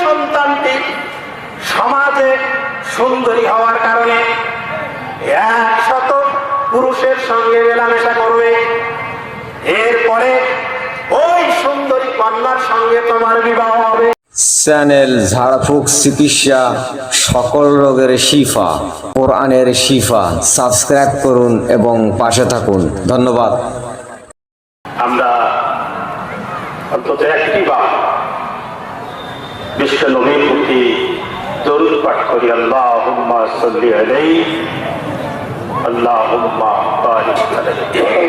সন্তানটি সমাজে সুন্দরী হওয়ার কারণে 100 পুরুষের সঙ্গে মেলামেশা করবে, এরপরে ওই সুন্দরী কন্যার সঙ্গে তোমার বিবাহ হবে। চ্যানেল ঝাড়ফুঁক চিকিৎসা, সকল রোগের শিফা, কোরআনের শিফা। সাবস্ক্রাইব করুন এবং পাশে থাকুন। ধন্যবাদ। আমরা অন্তত একটি বার বিশ্ব নবীর প্রতি দরুদ পাঠ করি, আল্লাহুম্মা সাল্লি আলাইহি আল্লাহুম্মা বারিক আলাইহি।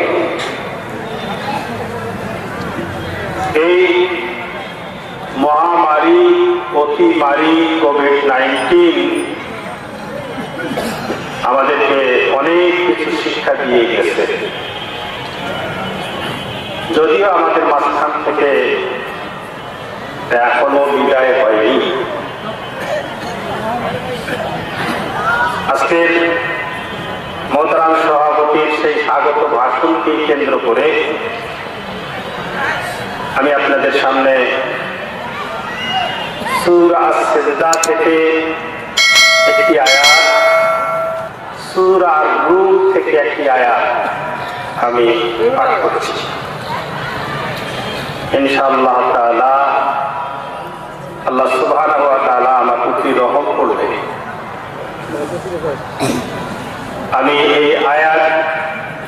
এই মহামারী, অতিমারী কোভিড-19 আমাদেরকে অনেক কিছু শিক্ষা দিয়ে গেছে। যদিও আমাদের মাঝখান থেকে এখনো বিদায় হয়নি। আজকের মোহতারাম সভাপতির সেই স্বাগত ভাষণকে কেন্দ্র করে আমি আপনাদের সামনে সূরা আস-সিজদা থেকে একটি আয়াত, সূরা আর-রূম থেকে একটি আয়াত আমি পাঠ করছি। ইনশাআল্লাহ তাআলা আল্লাহ সুবহানাহু ওয়া তাআলা আমার প্রতি রহম করবে। আমি এই আয়াত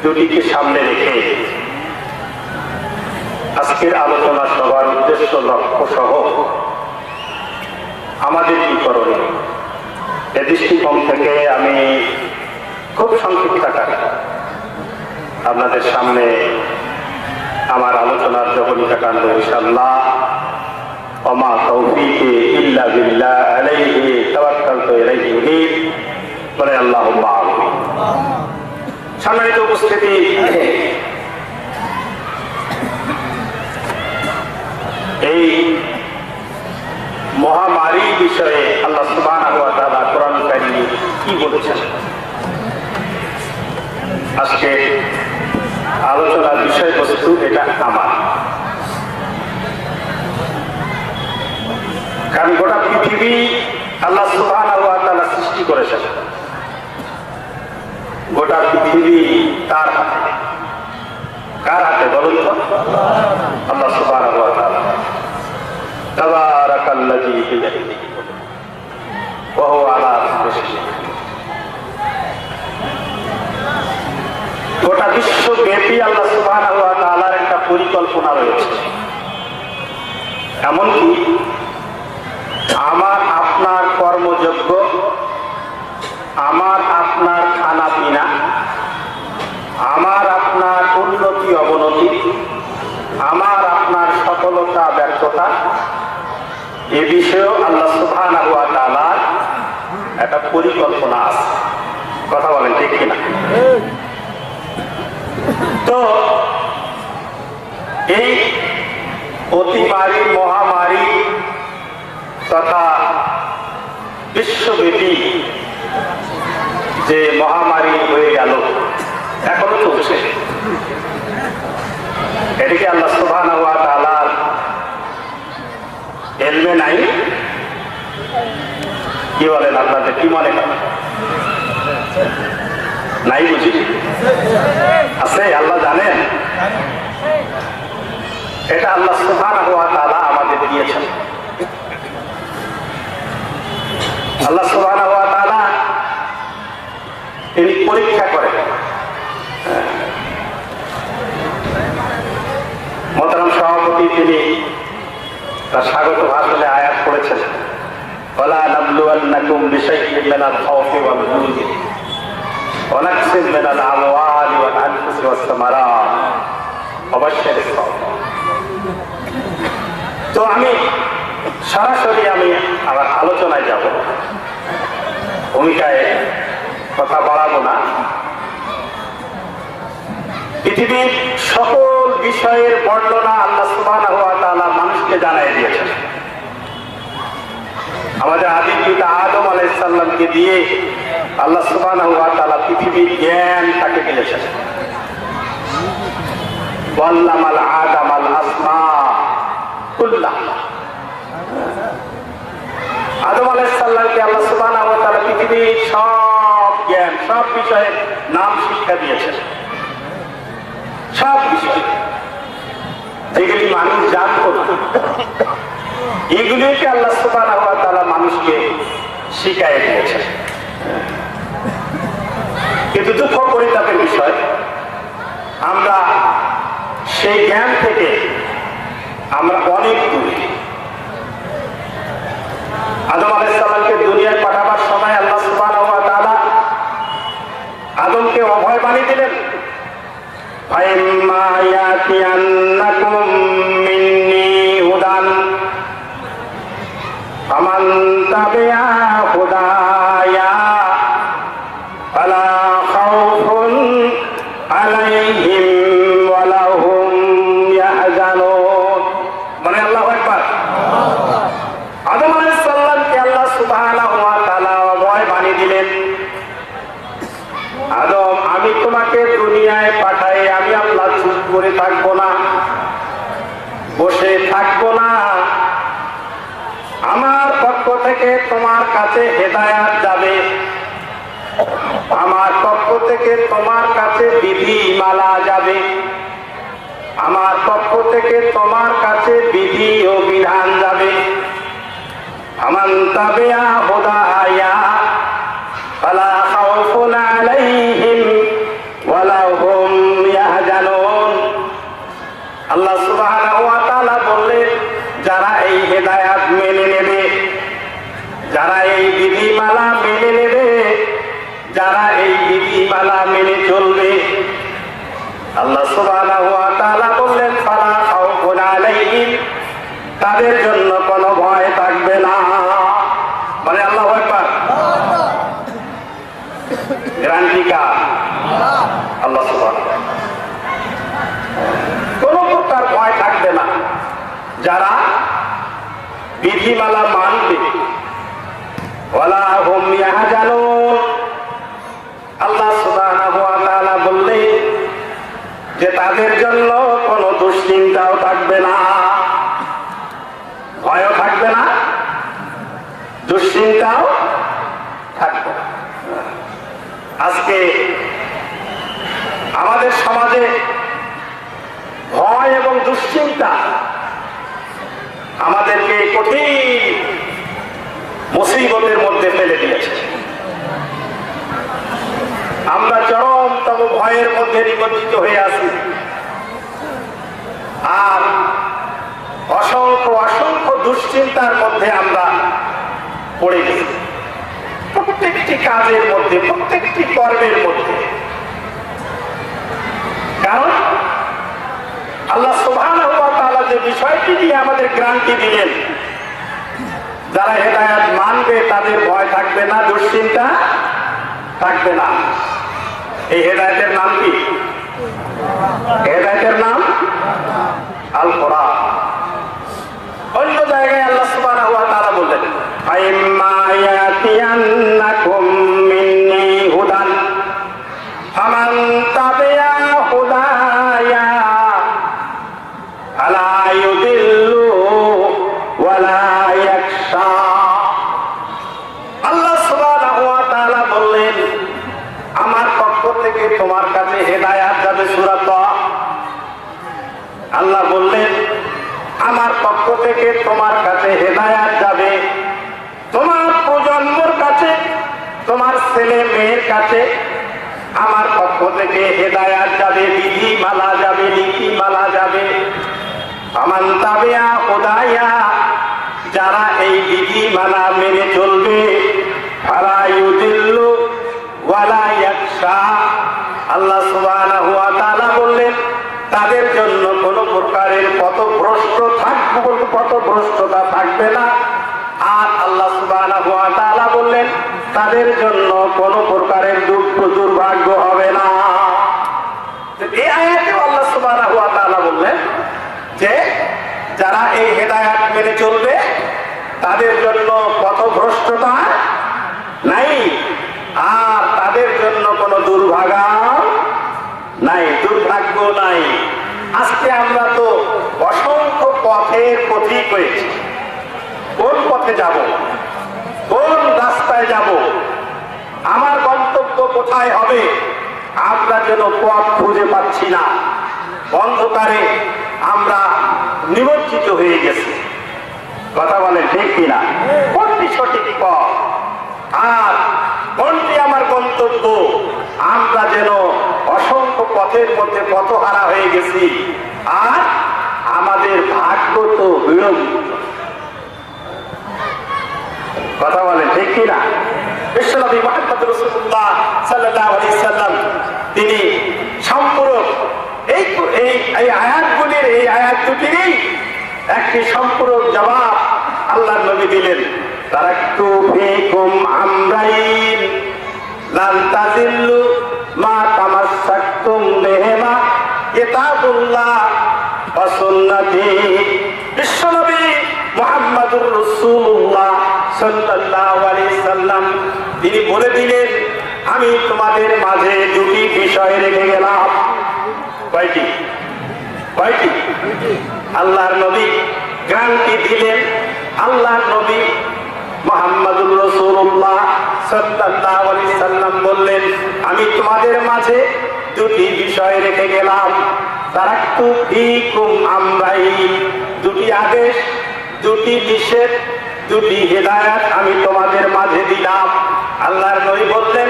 দুটিকে সামনে রেখে আজকের আলোচনা সবার উদ্দেশ্য, লক্ষ্য সহ আমাদের কি করণীয় এ দৃষ্টিকোণ থেকে আমি খুব সংক্ষিপ্ত আকারে আপনাদের সামনে আমার আলোচনার জবনিকা কাণ্ড ইনশাআল্লাহ ওমা তৌফিকি ইল্লা বিল্লাহ আলাইহি তাওয়াক্কালতু ইলাইহি উনীব বলে আল্লাহুম্মা আমিন। সম্মানিত উপস্থিতি, এই মহামারীর বিষয়ে আল্লাহ সুবহানাহু ওয়া তাআলা কোরআন কারীমে কি বলেছেন, আজকে আলোচনার বিষয়বস্তু এটা আমার। কারণ গোটা পৃথিবী আল্লাহ সুবহানাহু ওয়া তাআলা সৃষ্টি করেছেন, গোটা পৃথিবী তার হাতে। কার হাতে বলুন তো? আল্লাহ সুবহানাহু ওয়া তাআলা। তাবারাকাল্লাযী বিয়াদিহি ওয়া হুয়া আলা কুল্লি শাইইন। গোটা বিশ্বব্যাপী আল্লাহ সুবহানাহু ওয়া তাআলার একটা পরিকল্পনা রয়েছে। এমনকি আমার আপনার কর্মযোগ্য, আমার আপনার খানা পিনা, আমার আপনার উন্নতি অবনতি, আমার আপনার সফলতা ব্যর্থতা, এ বিষয়েও আল্লাহ সুবহানাহু ওয়া তাআলার একটা পরিকল্পনা আছে। কথা বলেন ঠিক কিনা? তো এই অতিমারী, মহামারী তথা বিশ্বব্যাপী যে মহামারী হয়ে গেল, এখনো চলছে, এটিকে আল্লাহ সুবহানাহু ওয়া তাআলার এলমে নাই? কি বলেন আপনাদের, কি মনে করেন? নাই বুঝি? আছে? আল্লাহ জানেন। এটা আল্লাহ সুবহানাহু ওয়া তাআলা আমাদের দিয়েছেন। আল্লাহ সুবহানাহু ওয়া তাআলা তিনি পরীক্ষা করেন। মোহতারাম সভাপতি তিনি তার স্বাগত ভাষণে আয়াত করেছেন, ওয়ালা নাবলুওয়ান্নাকুম বিশাইইন মিনাল খাউফি ওয়াল জু'i ওয়া নাকসিন মিনাল আমওয়ালি ওয়াল আনফুসি ওয়াস সামারাত ওয়া বাশশিরিস সাবিরিন। তো আমি সরাসরি আমার আলোচনায় যাব, ভূমিকায় কথা বাড়াবো না। পৃথিবীর সকল বিষয়ের বর্ণনা আল্লাহ সুবহানাহু ওয়া তাআলা মানুষকে জানাই দিয়েছেন। আমাদের আদি পিতা আদম আলাইহিস সালামকে দিয়ে আল্লাহ সুবহানাহু ওয়া তাআলা পৃথিবীর জ্ঞান তাকে দিয়েছেন। ওয়াল্লামাল আদামাল আসমা কুল্লাহ। শিক্ষা দিয়েছেন। সব বিষয় যেগুলি মানুষ জানতো না, এগুলিকে আল্লাহ সুবহানাহু ওয়া তাআলা মানুষকে শিখাই দিয়েছেন। কিন্তু দুঃখ পরিতাপের বিষয়, আমরা সেই জ্ঞান থেকে আমরা অনেক দূরে। আদম আলাইহিস সালামকে দুনিয়ায় পাঠাবার সময় আল্লাহ সুবহানাহু ওয়া তাআলা আদমকে অভয় বাণী দিলেন, ফাইম্মা ইয়াতিয়ান্নাকুম মিন্নী হুদান ফামান তাবিআ হুদায়া ফালা খাউফুন আলাইহিম ওয়ালা হুম ইয়াহজানুন। মানে আল্লাহু আকবার। আদম আলাইহিস সালামকে আল্লাহ সুবহানাহু ওয়া তাআলা অভয় বাণী দিলেন, আদম আমি তোমাকে দুনিয়ায় পাঠাই, আমি আল্লাহ চুপ করে থাকবো না, বসে থাকবো না। আমার পক্ষ থেকে তোমার কাছে হেদায়াত যাবে, আমার পক্ষ থেকে তোমার কাছে বিধি মালা যাবে, আমার পক্ষ থেকে তোমার কাছে বিধি ও বিধান যাবে। আমান তাবিআ হুদায়া ফালা খাউফুন আলাইহিম ওয়ালা হুম ইয়াহজানুন। আল্লাহ সুবহানাহু ওয়া তাআলা বললেন, যারা এই হেদায়াত মেনে নেবে, যারা এই বিধিমালা মেনে নেবে, যারা এই বিধিমালা মেনে চলবে, আল্লাহ সুবহানাহু ওয়া তাআলা বললেন ফালা খাউফুন আলাইহিম, তাদের জন্য কোনো ভয় থাকবে না। মানে আল্লাহু আকবার। গ্যারান্টি কার? আল্লাহ সুবহানাহু ওয়া তাআলা। কোনো প্রকার ভয় থাকবে না যারা বিধিমালা মানবে। ওয়ালা হুম ইয়াহজানুন। আল্লাহ সুবহানাহু ওয়া তাআলা বললেন যে তাদের জন্য কোনো দুশ্চিন্তাও থাকবে না, ভয়ও থাকবে না, দুশ্চিন্তাও থাকবে না। আজকে আমাদের সমাজে ভয় এবং দুশ্চিন্তা আমাদেরকে কঠিন মুসিবতের মধ্যে ফেলে দিয়েছে। আমরা চরমতম ভয়ের মধ্যে নিমজ্জিত হয়ে আছি, আর অসংখ্য অসংখ্য দুশ্চিন্তার মধ্যে আমরা পড়ে গেছি। প্রত্যেকটি কাজের মধ্যে, প্রত্যেকটি কর্মের মধ্যে। কারণ আল্লাহ সুবহানাহু ওয়া তাআলা যে বিষয়টি দিয়ে আমাদের গ্যারান্টি দিলেন, যারা হেদায়াত মানবে তাদের ভয় থাকবে না, দুশ্চিন্তা থাকবে না। এই হেদায়েতের নাম কি? হেদায়েতের নাম আল কোরআন। অন্য জায়গায় আল্লাহ সুবহানাহু ওয়া তাআলা বললেন, ফাইম্মা ইয়াতিয়ান্নাকুম মিন্নী হুদান ফামান তাবিআ হুদায়া ফালা ইউদিল্লু ওয়ালা ইয়াখশা। আল্লাহ সুবহানাহু ওয়া তাআলা বললেন, আমার পক্ষ থেকে তোমার কাছে হেদায়াত যাবে। সূরা তাহা। আল্লাহ বললেন, আমার পক্ষ থেকে তোমার কাছে হেদায়াত যাবে, তোমার প্রজন্মর কাছে, তোমার ছেলে মেয়ের কাছে আমার পক্ষ থেকে হেদায়াত যাবে, বিধি মালা যাবে, নীতি মালা যাবে। আমান তাবিআ হুদায়া, যারা এই বিধি মালা মেনে চলবে, ফালা ইউদিল্লু ওয়ালা ইয়াখশা। আল্লাহ সুবহানাহু ওয়া তাআলা বললেন, তাদের জন্য কোনো প্রকারের পথভ্রষ্টতা থাকবে না। আর আল্লাহ সুবহানাহু ওয়া তাআলা বললেন, তাদের জন্য কোনো প্রকারের দুঃখ দুর্ভাগ্য হবে না। এই আয়াতে আল্লাহ সুবহানাহু ওয়া তাআলা বললেন যে যারা এই হেদায়াত মেনে চলবে তাদের জন্য পথভ্রষ্টতা নাই, আর তাদের জন্য কোনো দুর্ভাগা নাই, দুর্ভাগ্য নাই। আজকে আমরা তো অসংখ্য পথের পথিক হয়েছি। কোন পথে যাব, কোন রাস্তায় যাব, আমার গন্তব্য কোথায় হবে, আমরা যেন পথ খুঁজে পাচ্ছি না, অন্ধকারে আমরা নিমজ্জিত হয়ে গেছি। কথা বলেন ঠিক কিনা? কোনটি সঠিক পথ আর কোনটি আমার গন্তব্য, আমরা যেন অসংখ্য পথের মধ্যে পথহারা হয়ে গেছি। আর আমাদের ভাগ্য তো বিড়ম্বিত। কথা বলেন ঠিক কিনা? বিশ্বনবী মুহাম্মদ রাসূলুল্লাহ সাল্লাল্লাহু আলাইহি সাল্লাম তিনি সম্পূরক এই আয়াতগুলির এই আয়াত দুটিরই একটি সম্পূরক জবাব আল্লাহর নবী দিলেন। তারাকতু ফীকুম আমরাইন লান তাযিল্লু মা তামাসসাকতুম বিহিমা কিতাবুল্লাহ ওয়া সুন্নতি। বিশ্বনবী মুহাম্মদুর রাসূলুল্লাহ সাল্লাল্লাহু আলাইহি সাল্লাম তিনি বলে দিলেন, আমি তোমাদের মাঝে দুটি বিষয় রেখে গেলাম। কয়টি? কয়টি? আল্লাহর নবী গ্যারান্টি দিলেন। আল্লাহর নবী মুহাম্মদুর রাসূলুল্লাহ সাল্লাল্লাহু আলাইহি সাল্লাম বললেন, আমি তোমাদের মাঝে দুটি বিষয় রেখে গেলাম। তারাকতু ফীকুম আমরাইন, দুটি আদেশ, দুটি নিষেধ, দুটি হিদায়াত আমি তোমাদের মাঝে দিলাম। আল্লাহর নবী বললেন,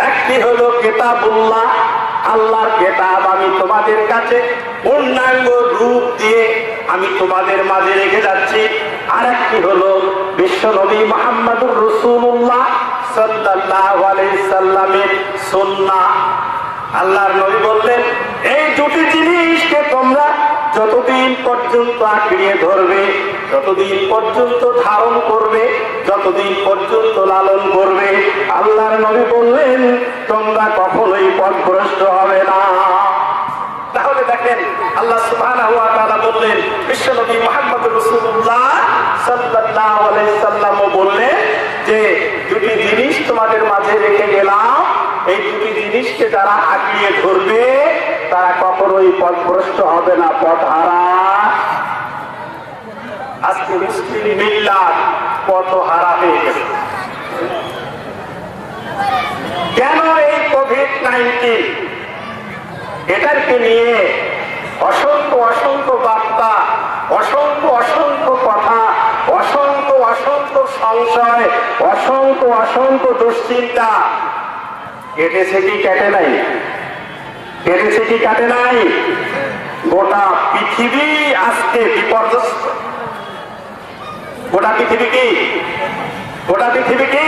একটি হলো কিতাবুল্লাহ, আল্লাহর কিতাব আমি তোমাদের কাছে পূর্ণাঙ্গ রূপ দিয়ে আমি তোমাদের মাঝে রেখে যাচ্ছি। আর একটি হলো বিশ্বনবী মুহাম্মদুর রাসূলুল্লাহ সাল্লাল্লাহু আলাইহি সাল্লামের সুন্নাহ। আল্লাহর নবী বললেন, এই দুটি জিনিসকে তোমরা যতদিন পর্যন্ত আঁকড়িয়ে ধরবে, যতদিন পর্যন্ত ধারণ করবে, যতদিন পর্যন্ত লালন করবে, আল্লাহর নবী বললেন তোমরা কখনোই পথভ্রষ্ট হবে না। তাহলে দেখেন আল্লাহ সুবহানাহু ওয়া তাআলা বললেন, বিশ্বনবী মুহাম্মদ রাসূলুল্লাহ সাল্লাল্লাহু আলাইহি সাল্লাম বললেন যে দুটি জিনিস তোমাদের মাঝে রেখে গেলাম, এই দুটি জিনিসকে যারা আঁকড়িয়ে ধরবে তারা কখনোই পথভ্রষ্ট হবে না, পথহারা। আজকে মুসলিম মিল্লাত পথহারা হয়ে গেছে। কেন? এই কোভিড-19 এটাকে নিয়ে অসংখ্য অসংখ্য বার্তা, অসংখ্য অসংখ্য কথা, অসংখ্য অসংখ্য সংশয়, অসংখ্য অসংখ্য দুশ্চিন্তা। কেটেছে কি কেটে নাই? কেটেছে কি কাটে নাই? গোটা পৃথিবী আজকে বিপর্যস্ত। গোটা পৃথিবী কি? গোটা পৃথিবী কি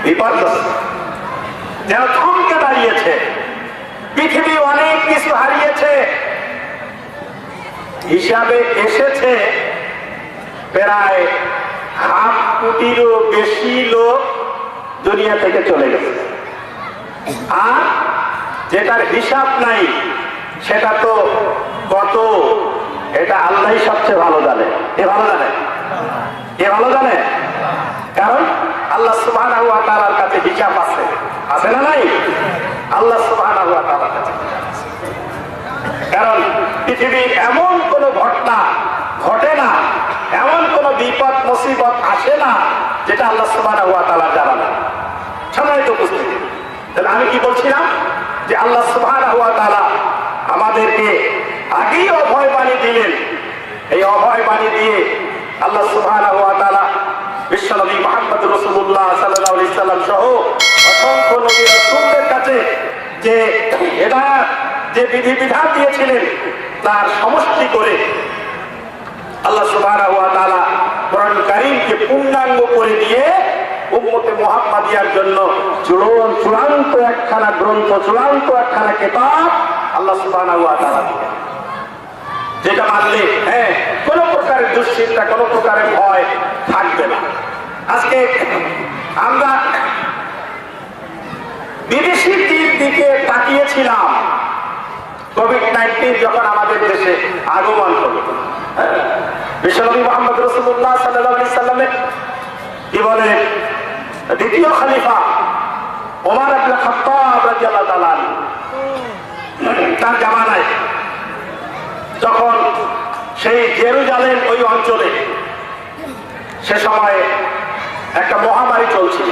বিপর্যস্ত, যেন থমকে দাঁড়িয়েছে। পৃথিবী অনেক কিছু হারিয়েছে। হিসাবে এসেছে প্রায় 1/2 কোটিরও বেশি লোক দুনিয়া থেকে চলে গেছে। আর যেটার হিসাব নাই সেটা তো কত, এটা আল্লাহই সবচেয়ে ভালো জানে। এ ভালো জানে? এ ভালো জানে? কারণ আল্লাহ সুবহানাহু ওয়া তাআলার কাছে হিসাব আছে। আছে না নাই? আল্লাহ সুবহানাহু ওয়া তাআলার কাছে। কারণ পৃথিবীর এমন কোন ঘটনা ঘটে না, এমন কোন বিপদ মুসিবত আসে না যেটা আল্লাহ সুবহানাহু ওয়া তাআলা জানা না। সম্মানিত উপস্থিতি, তাহলে আমি কি বলছিলাম যে আল্লাহ সুবহানাহু ওয়া তাআলা আমাদেরকে আগেই অভয় বাণী দিলেন। এই অভয় বাণী দিয়ে আল্লাহ সুবহানাহু ওয়া তাআলা বিশ্বনবী মুহাম্মদ রাসূলুল্লাহ সাল্লাল্লাহু আলাইহি সাল্লাম সহ অসংখ্য নবী রাসূলদের কাছে যে হেদায়েত, যে বিধিবিধান দিয়েছিলেন তার সমষ্টি করে আল্লাহ সুবহানাহু ওয়া তাআলা কোরআন কারীমকে পূর্ণাঙ্গ করে দিয়ে উম্মতে মুহাম্মাদিয়ার জন্য চূড়ান্ত একখানা গ্রন্থ, চূড়ান্ত একখানা কিতাব আল্লাহ সুবহানাহু ওয়া তাআলা দিলেন, যেটা মানলে কোন প্রকারের দুশ্চিন্তা, কোন প্রকারের ভয় থাকবে না। আজকে আমরা বিদেশির দিকে তাকিয়েছিলাম কোভিড-19 যখন আমাদের দেশে আগমন করল। বিশ্বনবী মুহাম্মদ রাসূলুল্লাহ সাল্লাল্লাহু আলাইহি সাল্লামের কি বলে দ্বিতীয় খলিফা ওমর ইবনে খাত্তাব রাদিয়াল্লাহু তাআলা তার জামানায় যখন সেই জেরুজালেম ওই অঞ্চলে সে সময় একটা মহামারী চলছিল,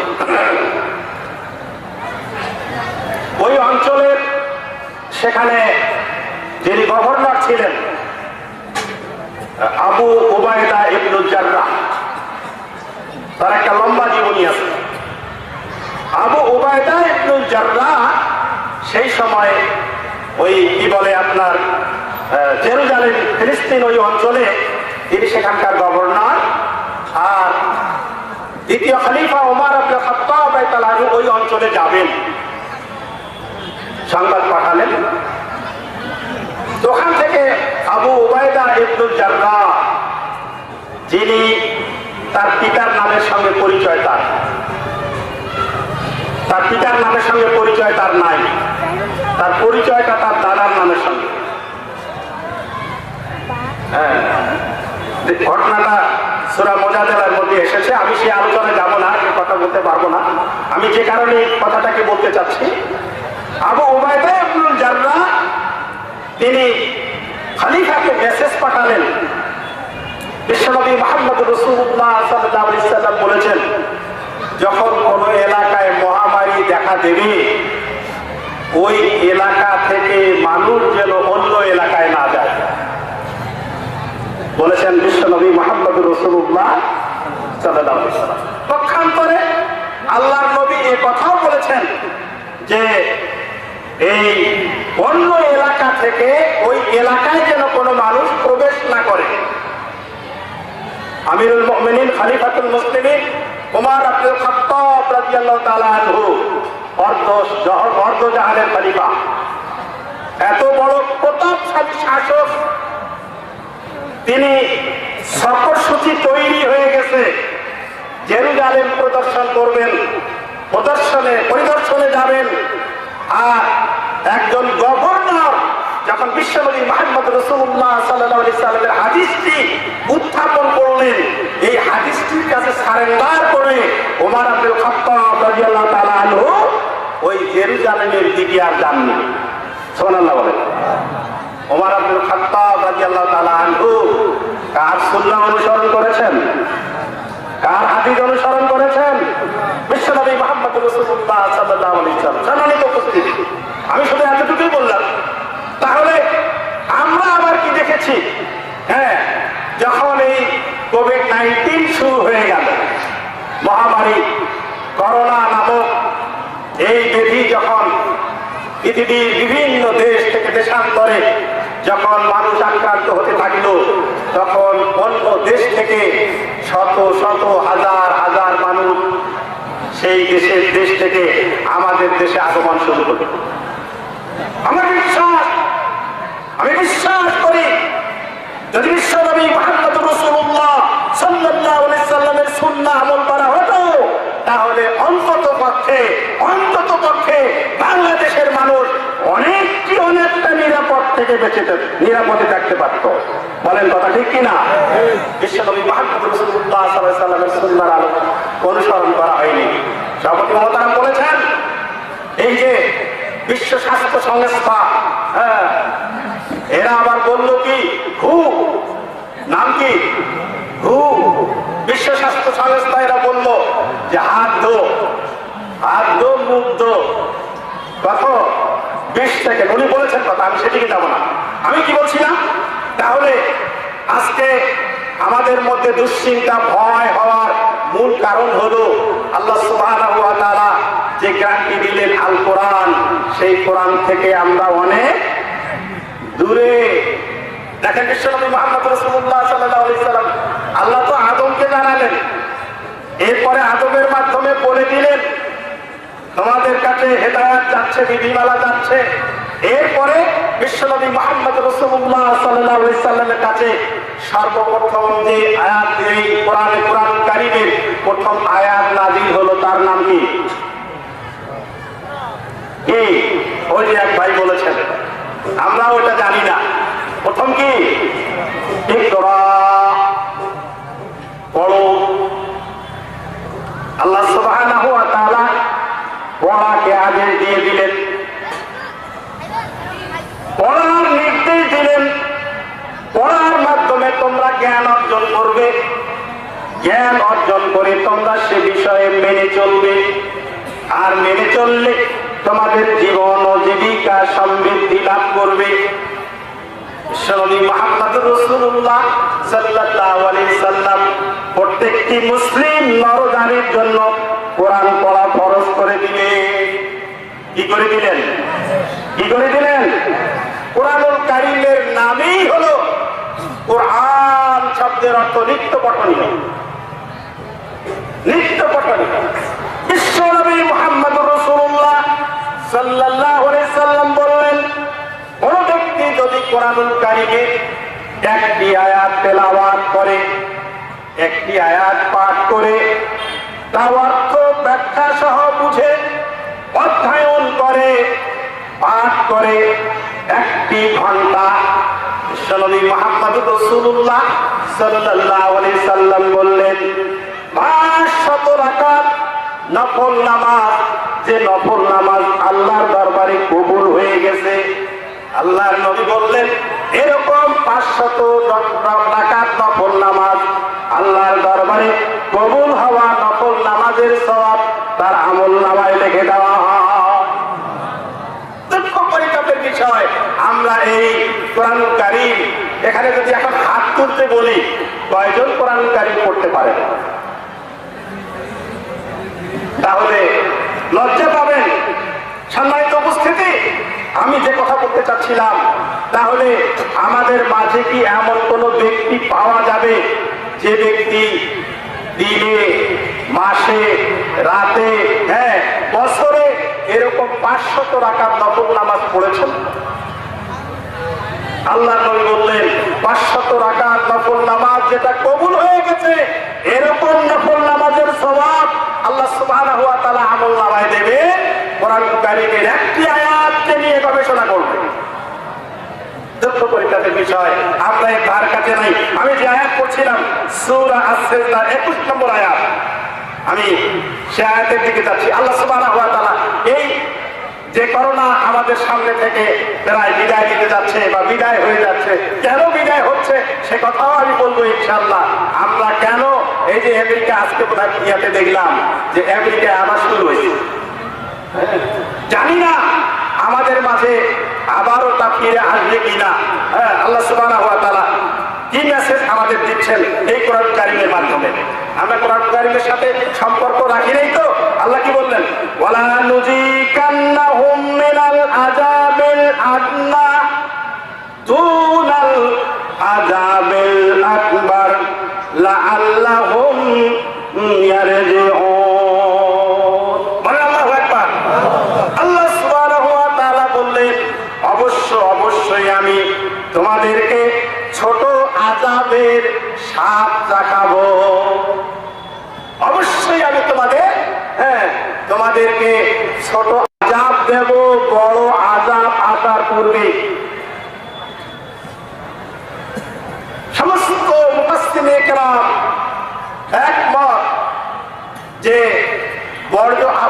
ওই অঞ্চলের সেখানে যিনি গভর্নর ছিলেন আবু উবায়দা ইবনুল জাররাহ, তার একটা লম্বা জীবনী আছে। আবু উবায়দা ইবনুল জাররাহ সেই সময় ওই কি বলে আপনার জেরুজালেম ফিলিস্তিন ওই অঞ্চলে তিনি সেখানকার গভর্নর, আর দ্বিতীয় খলিফা ওমর ইবনে খাত্তাব রাদিয়াল্লাহু আনহু ওই অঞ্চলে যাবেন, সংবাদ পাঠালেন। ওখান থেকে আবু উবায়দা ইবনুল জাররাহ, যিনি তার পিতার নামের সঙ্গে পরিচয়, তার পিতার নামের সঙ্গে পরিচয় তার নাই, তার পরিচয়টা তার দাদার নামের সঙ্গে। হ্যাঁ, ঘটনাটা সূরা মুজাদালার মধ্যে এসেছে। আমি সেই আলোচনায় যাব না, সে কথা বলতে পারবো না। আমি যে কারণে কথাটাকে বলতে চাচ্ছি, আবু উবায়দা ইবনুল জাররাহ তিনি খলিফাকে মেসেজ পাঠালেন। বিশ্বনবী মুহাম্মদ রাসূলুল্লাহ সাল্লাল্লাহু আলাইহি ওয়াসাল্লাম বলেছেন, যখন কোন এলাকায় মহামারী দেখা দেবে, ওই এলাকা থেকে মানুষ যেন অন্য এলাকায় না যায়। বলেছেন বিশ্বনবী মুহাম্মদ রাসূলুল্লাহ সাল্লাল্লাহু আলাইহি ওয়াসাল্লাম। পক্ষান্তরে আল্লাহর নবী এই কথাও বলেছেন যে এই অন্য এলাকা থেকে ওই এলাকায় যেন কোনো মানুষ প্রবেশ না করে। আমিরুল মুমিনিন খলিফাতুল মুসলিমিন ওমর ইবনুল খাত্তাব রাদিয়াল্লাহু তাআলা আনহু অর্ধজাহানের খলিফা, এত বড় প্রতাপশালী শাসক, তিনি সফরসূচি তৈরি হয়ে গেছে, জেরুজালেম প্রদর্শন করবেন, পরিদর্শনে যাবেন। আর একজন গভর্নর যখন বিশ্বনবী মুহাম্মদ রাসূলুল্লাহ সাল্লাল্লাহু আলাইহি ওয়াসাল্লামের হাদিসটি উত্থাপন করলেন, এই হাদিসটির কাছে সারেন্ডার করে ওমর ইবনুল খাত্তাব রাদিয়াল্লাহু তাআলা আনহু ওই জেরুজালেমের দিকে আর যাননি। সুবহানাল্লাহ বলেন। ওমর ইবনুল খাত্তাব রাদিয়াল্লাহু তাআলা আনহু কার সুন্নাহ অনুসরণ করেছেন? কার হাদিস অনুসরণ করেছেন? বিশ্বনবী মুহাম্মদ রাসূলুল্লাহ সাল্লাল্লাহু আলাইহি ওয়াসাল্লাম। সম্মানিত উপস্থিতি, আমি শুধু এতটুকুই বললাম। তাহলে আমরা আবার কি দেখেছি? হ্যাঁ, যখন এই কোভিড-19 শুরু হয়ে গেল, মহামারী করোনা নামক এই ব্যাধি যখন পৃথিবীর বিভিন্ন দেশ থেকে দেশান্তরে যখন মানুষ আক্রান্ত হতে থাকলো, তখন অন্য দেশ থেকে শত শত হাজার হাজার মানুষ সেই দেশ থেকে আমাদের দেশে আগমন শুরু করল। আমি বিশ্বাস করি, যদি বিশ্বনবী মুহাম্মদ রাসূলুল্লাহ সাল্লাল্লাহু আলাইহি ওয়াসাল্লামের সুন্নাহ আমল করা হতো, তাহলে অন্তত পক্ষে বাংলাদেশের মানুষ অনেকটা নিরাপদে থাকতে পারত। বলেন কথা ঠিক কিনা? বিশ্বনবী মুহাম্মদ রাসূলুল্লাহ সাল্লাল্লাহু আলাইহি ওয়াসাল্লামের সুন্নাহর আলো অনুসরণ করা হয়নি। সভাপতি মহতারাম বলেছেন, এই যে বিশ্ব স্বাস্থ্য সংস্থা, এরা আবার বলল কি, নাম কি, বিশ্ব স্বাস্থ্য সংস্থা, এরা বলল যে হাত ধো, মুখ ধো। কত? 20 সেকেন্ড। উনি বলেছেন কথা, আমি সেদিকে যাব না। আমি কি বলছিলাম? তাহলে আজকে আমাদের মধ্যে দুশ্চিন্তা, ভয় হওয়ার মূল কারণ হলো আল্লাহ সুবহানাহু ওয়া তাআলা যে গ্যারান্টি দিলেন আল কোরআন, সেই কোরআন থেকে আমরা অনেক দূরে। দেখেন বিশ্বনবী মুহাম্মদ রাসূলুল্লাহ সাল্লাল্লাহু আলাইহি ওয়াসাল্লাম, আল্লাহ তো আদমকে জানালেন, এরপরে আদমের মাধ্যমে বলে দিলেন তোমাদের কাছে হেদায়েত যাচ্ছে, বিধিমালা যাচ্ছে। এরপরে বিশ্বনবী মুহাম্মদ রাসূলুল্লাহ সাল্লাল্লাহু আলাইহি ওয়াসাল্লামের কাছে সর্বপ্রথম যে আয়াত, এই কোরআন কারীমের প্রথম আয়াত নাযিল হলো, তার নাম কি? ওই যে এক ভাই বলেছেন, আমরা ওটা জানি না। প্রথম কি? ইকরা, পড়ো। আল্লাহ সুবহানাহু ওয়া তাআলা পড়াকে আদেশ দিয়ে দিলেন, পড়ার নির্দেশ দিলেন। পড়ার মাধ্যমে তোমরা জ্ঞান অর্জন করবে, জ্ঞান অর্জন করে তোমরা সে বিষয়ে মেনে চলবে। আর মেনে চললে তোমাদের জীবন ও জীবিকা সমৃদ্ধি লাভ করবে। বিশ্বনবী মুহাম্মদুর রাসূলুল্লাহ সাল্লাল্লাহু আলাইহি সাল্লাম প্রত্যেকটি মুসলিম নরনারীর জন্য কোরআন পড়া ফরজ করে দিলেন। কি করে দিলেন? কি করে দিলেন? কোরআনুল কারীমের নামই হলো কোরআন শব্দের অর্থ নিত্য পঠনীয়। নিত্য পঠনীয়। বিশ্বনবী মুহাম্মদুর রাসূলুল্লাহ সাল্লাল্লাহু আলাইহি সাল্লাম বললেন, কোন ব্যক্তি যদি কোরআনুল কারীমের একটি আয়াত তেলাওয়াত করে, একটি আয়াত পাঠ করে, তার অর্থ ব্যাখ্যা সহ বুঝে অধ্যয়ন করে, পাঠ করে, একটি ঘন্টা, বিশ্বনবী মুহাম্মদুর রাসূলুল্লাহ সাল্লাল্লাহু আলাইহি সাল্লাম বললেন 500 রাকাত নফল নামাজ, যে নফল নামাজ আল্লাহর দরবারে কবুল হয়ে গেছে। আল্লাহর নবী বললেন এরকম 500 রাকাত নফল নামাজ আল্লাহর দরবারে কবুল হওয়া নফল নামাজের সওয়াব তার আমলনামায় লিখে দেওয়া হয়। দুঃখ পরিতাপের বিষয়, আমরা এই কোরআনুল কারীম এখানে যদি এখন হাত তুলতে বলি, কয়জন কোরআনুল কারীম পড়তে পারে? তাহলে লজ্জা পাবেন। সম্মানিত উপস্থিতি, আমি যে কথা বলতে চাচ্ছিলাম, তাহলে আমাদের মাঝে কি এমন কোন ব্যক্তি পাওয়া যাবে যে ব্যক্তি দিনে, মাসে, রাতে, হ্যাঁ বছরে এরকম 500 রাকাত নফল নামাজ পড়েছেন? আল্লাহ নবী বললেন 500 রাকাত নফল নামাজ যেটা কবুল হয়ে গেছে, এরকম নফল নামাজের সওয়াব আল্লাহ সুবহানাহু ওয়া তাআলা আমলনামায় দেবে। কোরআনুল কারীমের একটি আয়াতকে নিয়ে গবেষণা করবে। দুঃখ পরিতাপের বিষয়, আমরা এই তার কাছে নাই। আমি যে আয়াত পড়ছিলাম সূরা আস-সাজদার 21 নম্বর আয়াত, আমি সে আয়াতের দিকে যাচ্ছি। আল্লাহ সুবহানাহু ওয়া তাআলা এই যে করোনা আমাদের সামনে থেকে প্রায় বিদায় নিতে যাচ্ছে বা বিদায় হয়ে যাচ্ছে, কেন বিদায় হচ্ছে সে কথাও আমি বলবো ইনশাআল্লাহ। আমরা কেন এই যে আমেরিকা, আজকে বোধহয় ইয়াতে দেখলাম যে আমেরিকায় আবার শুরু হয়েছে, জানি না আমাদের মাঝে আবারও তা ফিরে আসবে কিনা। হ্যাঁ, আল্লাহ সুবহানাহু ওয়া তাআলা কি মেসেজ আমাদের দিচ্ছেন এই কোরআন কারীমের মাধ্যমে? আমরা কোরআন কারীমের সাথে সম্পর্ক রাখি নাই তো? আল্লাহ কি বললেন? ওয়ালা নুজিকান্নাহুম মিনাল আযাবিল আদনা দুনাল আযাবিল আকবার লাআল্লাহুম ইয়ারজিউন। বলেন আল্লাহু আকবার। আল্লাহ সুবহানাহু ওয়া তাআলা বললেন, অবশ্যই আমি তোমাদেরকে ছোট আযাবের স্বাদ চাখাবো। অবশ্যই আমি তোমাদেরকে ছোট আযাব দেব, বড় আযাব আসার পূর্বে। সমস্ত মুফাসসিরিনে কেরাম একমত যে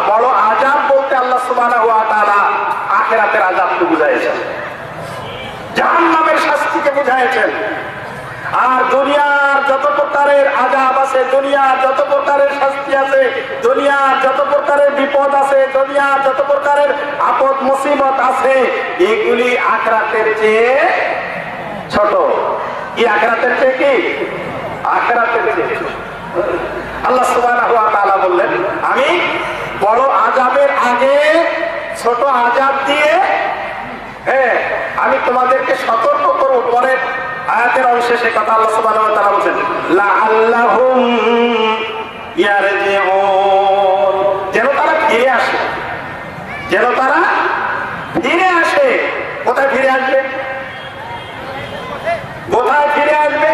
বড় আযাব বলতে আল্লাহ সুবহানাহু ওয়া তাআলা আখিরাতের আযাবকে বুঝাইছেন, জাহান্নামের শাস্তিকে বুঝাইছেন। আর দুনিয়ার যত প্রকারের আযাব আছে, দুনিয়ার যত প্রকারের শাস্তি আছে, দুনিয়ার যত প্রকারের বিপদ আছে, দুনিয়ার যত প্রকারের আপদ মুসিবত আছে, এগুলি আখিরাতের চেয়ে ছোট। কি আখিরাতের চেয়ে? কি আখিরাতের চেয়ে আল্লাহ সুবহানাহু ওয়া তাআলা বললেন, আমি বড় আযাবের আগে ছোট আযাব দিয়ে আমি তোমাদেরকে সতর্ক করব। পরের আয়াতের অংশে সে কথা আল্লাহ সুবহানাহু ওয়া তাআলা বলেন, লাআল্লাহুম ইয়ারজিউন, যেন তারা ফিরে আসে, যেন তারা ফিরে আসে। কোথায় ফিরে আসবে? কোথায় ফিরে আসবে?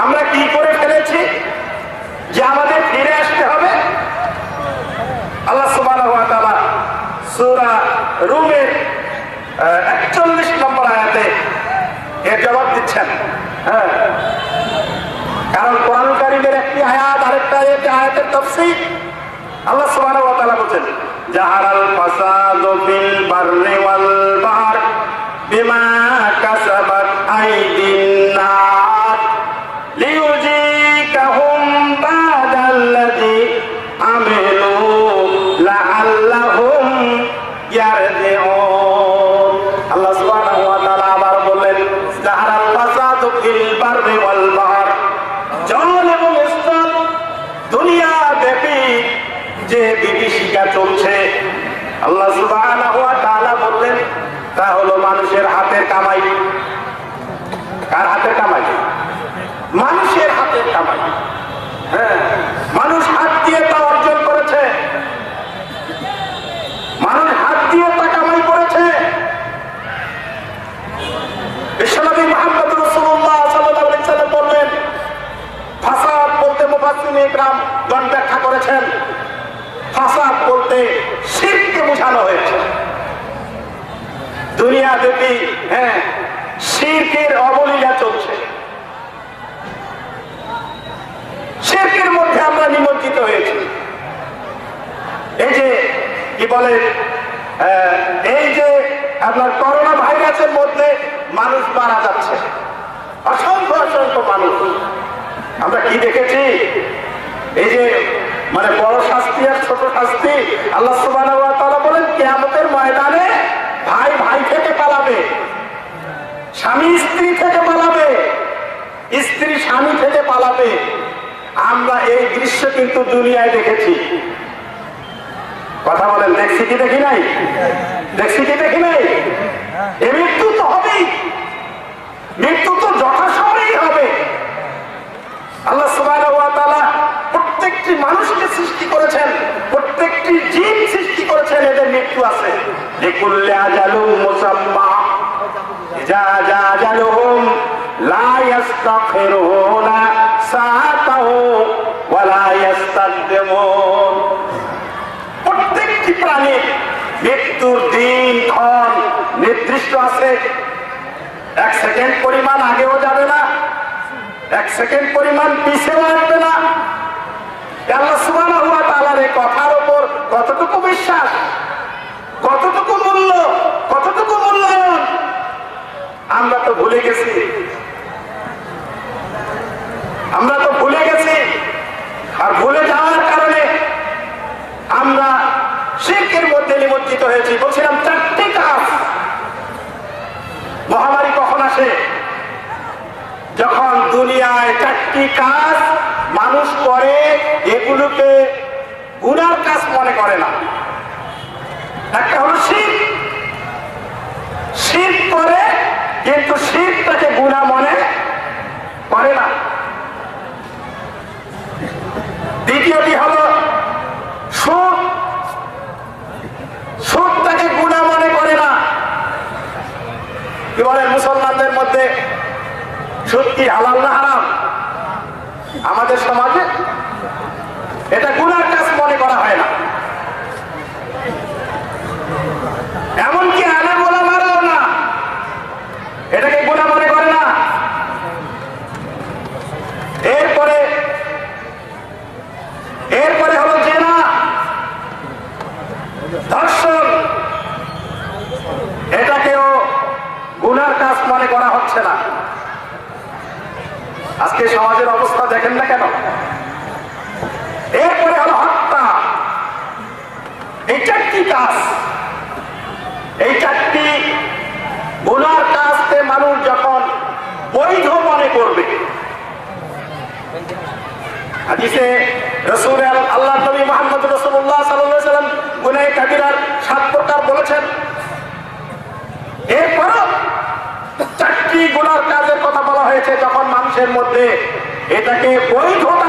আমরা কি করে ফেলেছি যে আমাদের ফিরে আসতে হবে? আল্লাহ সুবহানাহু ওয়া তাআলা সূরা রুমের 41 নম্বর আয়াতে এর জবাব দিচ্ছেন। হ্যাঁ, কারণ কোরআনুল কারীমের একটি আয়াত আরেকটা আয়াতের তাফসীর। আল্লাহ সুবহানাহু ওয়া তাআলা বলেন, জাহারাল ফাসাদু ফিল বাররি ওয়াল বাহর বিমা কাসাবাত আইদিন নাস লিয়ুযীকাহুম বাদাল্লাযী আমিলু লাআল্লাহুম যে বিভীষিকা চলছে, আল্লাহ সুবহানাহু ওয়া তাআলা বললেন তা হলো মানুষের হাতের কামাই। কার হাতের কামাই? মানুষের হাতের কামাই। হ্যাঁ, মানুষ হাত দিয়ে তা অর্জন করেছে, মানুষ হাত দিয়ে তা কামাই করেছে। বিশ্বনবী মুহাম্মদ রাসূলুল্লাহ সাল্লাল্লাহু আলাইহি ওয়াসাল্লাম বললেন, ফাসাদ বলতে মুফাসসিরিনে ইকরাম গণ ব্যাখ্যা করেছেন, ফাসাদ বলতে শিরককে বোঝানো হয়েছে। দুনিয়া ব্যাপী শিরকের অবলীলা চলছে, শিরকের মধ্যে আমরা নিমজ্জিত হয়েছি। এই যে কি বলে, এই যে আপনার করোনা ভাইরাসের মধ্যে মানুষ মারা যাচ্ছে, অসংখ্য অসংখ্য মানুষ। আমরা কি দেখেছি? এই যে মানে বড় শাস্তি আর ছোট শাস্তি, আল্লাহ সুবহানাহু ওয়া তাআলা বলেন কিয়ামতের ময়দানে ভাই ভাই থেকে পালাবে, স্বামী স্ত্রী থেকে পালাবে, স্ত্রী স্বামী থেকে পালাবে। আমরা এই দৃশ্য কিন্তু দুনিয়ায় দেখেছি। কথা বলেন, দেখছি কি দেখি নাই? দেখছি কি দেখি নাই? এই মৃত্যু তো হবেই, মৃত্যু তো যথাসময়েই হবে। আল্লাহ সুবহানাহু ওয়া তাআলা প্রত্যেকটি মানুষকে সৃষ্টি করেছেন, প্রত্যেকটি জীব সৃষ্টি করেছেন, এদের মৃত্যু আছে। লিকুল্লি আজালুম মুসাম্মা ইজা জা আজালুহুম লা ইস্তাখিরুনা সাআতাহু ওয়া লা ইস্তাকদিমুন। প্রত্যেকটি প্রাণীর মৃত্যুর দিন ক্ষণ নির্দিষ্ট আছে। এক সেকেন্ড পরিমাণ আগেও যাবে না, এক সেকেন্ড পরিমাণ পিছেও আসবে না। আল্লাহ সুবহানাহু ওয়া তাআলার এই কথার উপর কতটুকু বিশ্বাস, কতটুকু মূল্য, কতটুকু মূল্যায়ন আমরা তো ভুলে গেছি। আমরা তো ভুলে গেছি, আর ভুলে যাওয়ার কারণে আমরা শিরকের মধ্যে নিমজ্জিত হয়েছি। বলছিলাম চারটি কাজ। মহামারী কখন আসে? যখন দুনিয়ায় চারটি কাজ মানুষ করে, এগুলোকে গুনার কাজ মনে করে না। একটা হলো শিরক, শিরক করে কিন্তু শিরকটাকে গুনাহ মনে করে না। দ্বিতীয়টি হলো সুদ, সুদটাকে গুনাহ মনে করে না। কি বলেন, মুসলমানদের মধ্যে সুদ কি হালাল না হারাম? আমাদের সমাজে এটা গুনার কাজ মনে করা হয় না। এমনকি আলেম ওলামারাও না, এটাকে গুনাহ মনে করে না। এরপরে হলো জিনা, ধর্ষণ, এটাকেও গুনার কাজ মনে করা হচ্ছে না। আজকে সমাজের অবস্থা দেখেন না কেন? এরপরে হলো হত্যা। এই চারটি কাজ, এই চারটি গুনার কাজকে মানুষ যখন বৈধ মনে করবে, হাদিসে রাসূল আল্লাহ নবী মুহাম্মদ রাসূলুল্লাহ সাল্লাল্লাহু আলাইহি ওয়াসাল্লাম গুনাহ কাবীরার 7 প্রকার বলেছেন। এরপরও চারটি গুনার কাজের কথা বলা হয়েছে, যখন মানুষের মধ্যে এটাকে বৈধতা